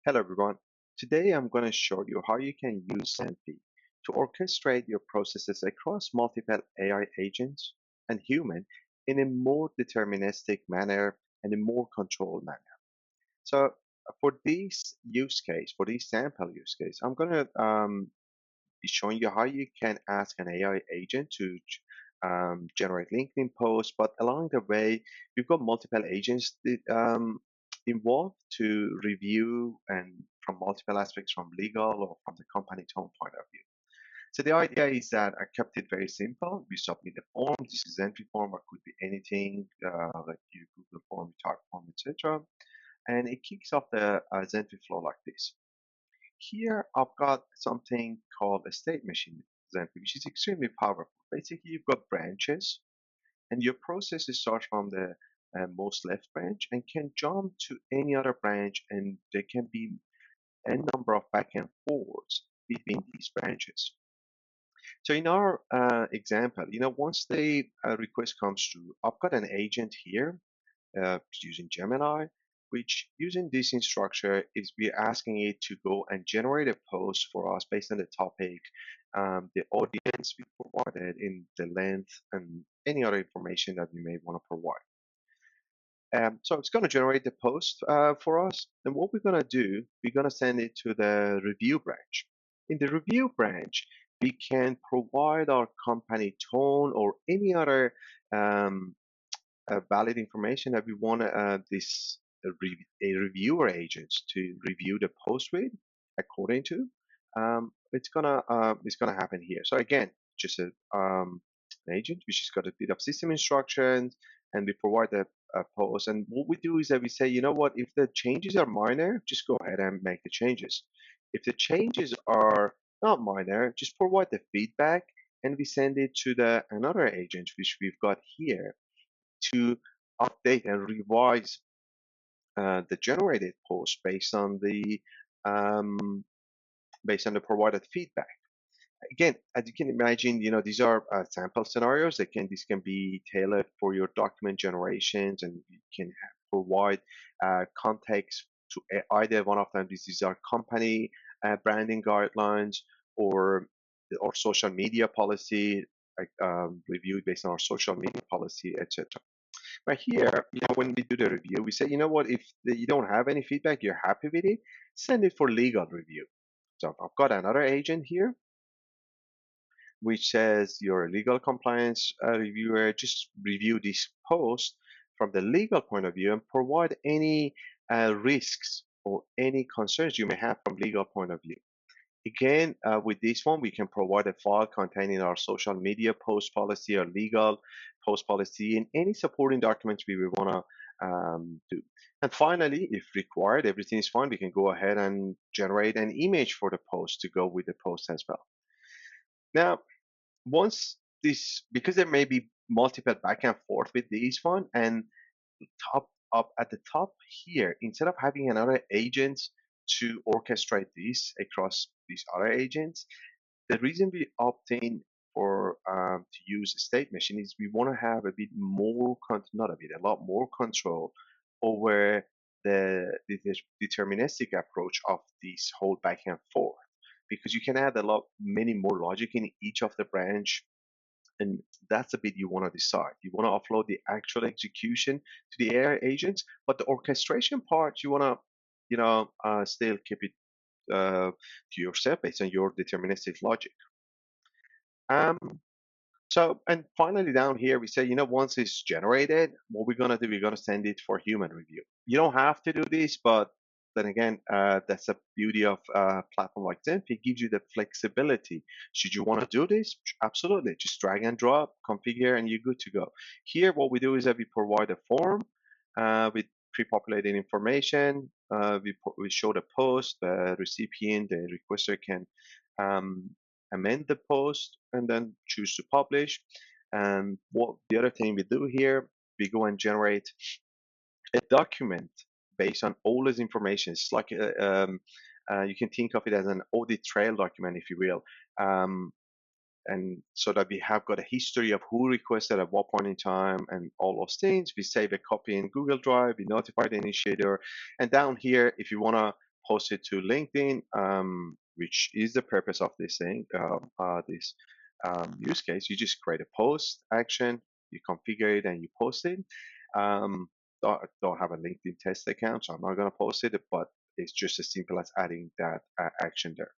Hello everyone. Today I'm going to show you how you can use Zenphi to orchestrate your processes across multiple AI agents and human in a more deterministic manner and a more controlled manner. So for this use case, for this sample use case, I'm going to be showing you how you can ask an AI agent to generate LinkedIn posts, but along the way, you've got multiple agents involved to review and from multiple aspects, from legal or from the company tone point of view. So the idea is that I kept it very simple. We submit a form. This is entry form, or could be anything like your Google form, type form, etc. And it kicks off the Zenphi flow like this. Here I've got something called a state machine Zenphi, which is extremely powerful. Basically, you've got branches, and your process starts from the most left branch and can jump to any other branch, and there can be a number of back and forths between these branches. So in our example, once the request comes through, I've got an agent here using Gemini, which using this instruction is we're asking it to go and generate a post for us based on the topic, the audience we provided, in the length, and any other information that we may want to provide. So it's going to generate the post for us. And what we're going to do, we're going to send it to the review branch. In the review branch, we can provide our company tone or any other um, valid information that we want this a reviewer agent to review the post with according to. It's gonna happen here. So again, just an agent which has got a bit of system instructions, and we provide a post. And what we do is that we say, you know what, if the changes are minor, just go ahead and make the changes. If the changes are not minor, just provide the feedback, and we send it to the another agent which we've got here to update and revise the generated post um, based on the provided feedback. Again, as you can imagine, these are sample scenarios. This can be tailored for your document generations, and you can provide context to either one of them. These are company branding guidelines, or social media policy, reviewed based on our social media policy, etc. But here, when we do the review, we say, you know what, if you don't have any feedback, you're happy with it, send it for legal review. So I've got another agent here, which says you're a legal compliance reviewer. Just review this post from the legal point of view and provide any risks or any concerns you may have from legal point of view. Again, with this one, we can provide a file containing our social media post policy or legal post policy and any supporting documents we want to do. And finally, if required, everything is fine, we can go ahead and generate an image for the post to go with the post as well. Now, once this, because there may be multiple back and forth with this one, and top up at the top here, instead of having another agent to orchestrate this across these other agents, the reason we opt in for to use a state machine is we want to have a bit more, not a bit, a lot more control over the deterministic approach of this whole back and forth, because you can add many more logic in each of the branch, and that's a bit you want to decide. You want to offload the actual execution to the AI agents, but the orchestration part you want to, still keep it to yourself based on your deterministic logic. Um, and finally down here, we say, once it's generated, what we're gonna do, we're gonna send it for human review. You don't have to do this, but then again, that's the beauty of a platform like Zenphi. It gives you the flexibility. Should you want to do this? Absolutely. Just drag and drop, configure, and you're good to go. Here, what we do is that we provide a form with pre-populated information. We show the post, the recipient, the requester can um, amend the post and then choose to publish. And what the other thing we do here, we go and generate a document based on all this information. It's like you can think of it as an audit trail document, if you will. And so that we have got a history of who requested at what point in time and all those things. We save a copy in Google Drive, we notify the initiator. And down here, if you want to post it to LinkedIn, which is the purpose of this thing, this use case. You just create a post action, you configure it, and you post it. Don't have a LinkedIn test account, so I'm not going to post it, but it's just as simple as adding that action there.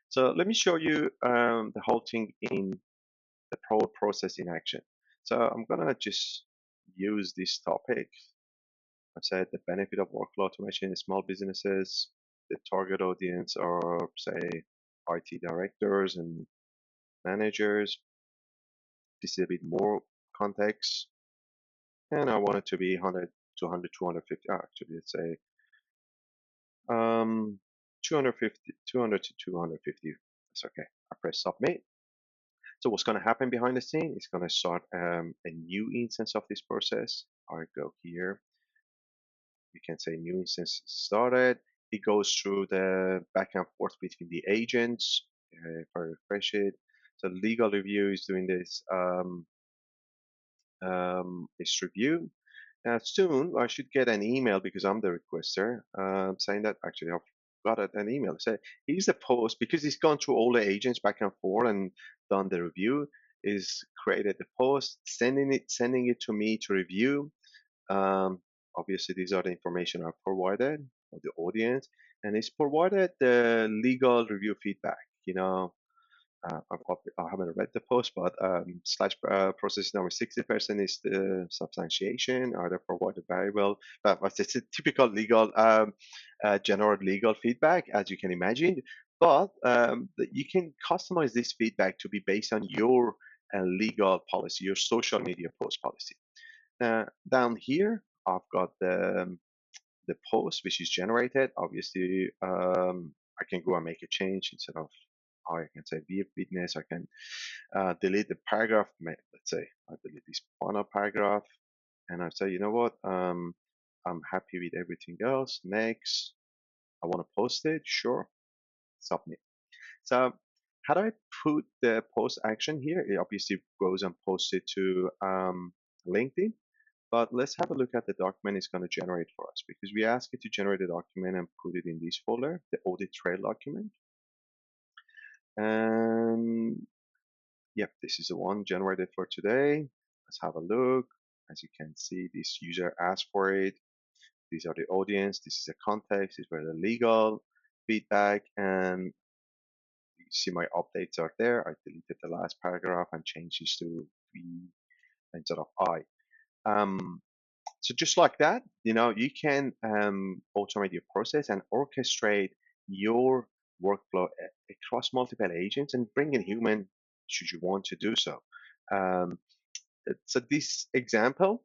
So let me show you the whole thing in the process in action. So I'm going to just use this topic. I said the benefit of workflow automation in small businesses. The target audience are, say, IT directors and managers. This is a bit more context. And I want it to be 100, 200, 250. Actually, let's say 250, 200 to 250. That's okay. I press submit. So what's going to happen behind the scene? It's going to start a new instance of this process. I go here. You can say new instance started. It goes through the back and forth between the agents. If I refresh it, so legal review is doing this review. Soon I should get an email because I'm the requester saying that actually I've got an email. Say here's the post because he's gone through all the agents back and forth and done the review. Is created the post, sending it to me to review. Obviously, these are the information I've provided for the audience, and it's provided the legal review feedback. I haven't read the post, but slash process number 60% is the substantiation or the provided variable. But it's a typical legal, general legal feedback, as you can imagine. But you can customize this feedback to be based on your legal policy, your social media post policy. Down here, I've got the post which is generated. Obviously, I can go and make a change instead of I can say via fitness. I can delete the paragraph. Let's say I delete this final paragraph, and I say, you know what? I'm happy with everything else. Next, I want to post it. Sure, submit. So how do I put the post action here? It obviously goes and posts it to LinkedIn. But let's have a look at the document it's going to generate for us because we ask it to generate a document and put it in this folder, the audit trail document. And yep, this is the one generated for today. Let's have a look. As you can see, this user asked for it. These are the audience. This is the context. These were the legal feedback. And you see my updates are there. I deleted the last paragraph and changed this to V instead of I. So just like that, you can automate your process and orchestrate your workflow across multiple agents and bring in human should you want to do so. So this example,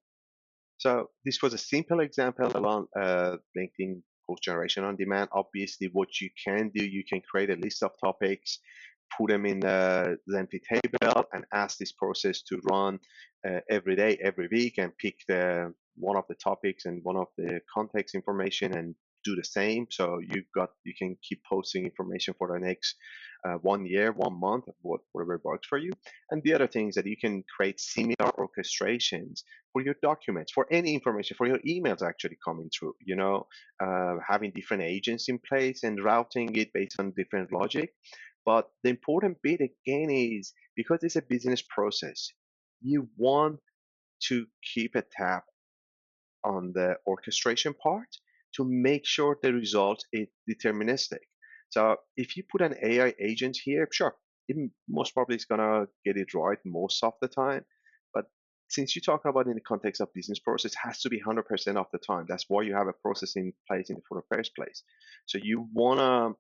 so this was a simple example around LinkedIn post generation on demand. Obviously, what you can do, you can create a list of topics, put them in the Zenphi table, and ask this process to run every day, every week, and pick one of the topics and one of the context information and do the same. So you can keep posting information for the next 1 year, 1 month, whatever works for you. And the other thing is that you can create similar orchestrations for your documents, for any information, for your emails actually coming through. Having different agents in place and routing it based on different logic. But the important bit again is because it's a business process, you want to keep a tab on the orchestration part to make sure the result is deterministic. So if you put an AI agent here, sure, it most probably is gonna get it right most of the time. But since you talk about in the context of business process, it has to be 100% of the time. That's why you have a process in place in the first place. So you wanna,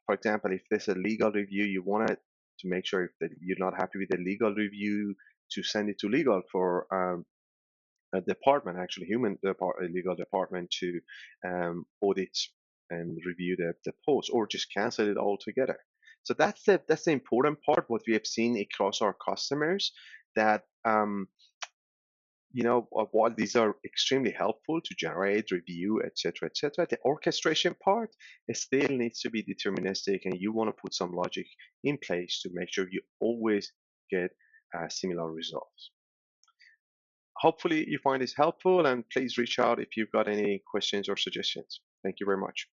for example, if there's a legal review, you want to make sure if that you're not happy with the legal review to send it to legal for a department, actually legal department to audit and review the post or just cancel it altogether. So that's the important part. What we have seen across our customers that while these are extremely helpful to generate, review, etc., the orchestration part still needs to be deterministic, and you want to put some logic in place to make sure you always get similar results. Hopefully you find this helpful, and please reach out if you've got any questions or suggestions. Thank you very much.